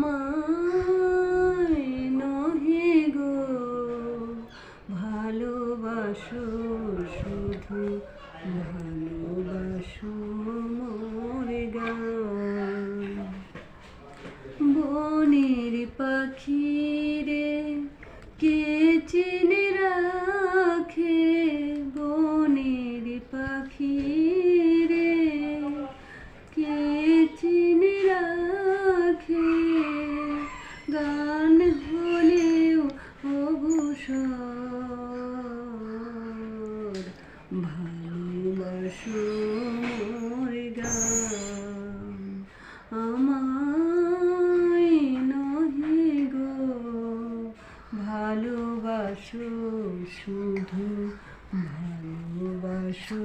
আমায় নহে গো ভালোবাসো, শুধু ভালোবাসো মোর গান। বনের পাখি রে কে চিনে রাখে, বনের পাখি রে কে চিনে রাখে, গান হলেও অবসর ভালোবাসো মোর গান। আমায় নহে গো ভালোবাসো, শুধু ভালোবাসো।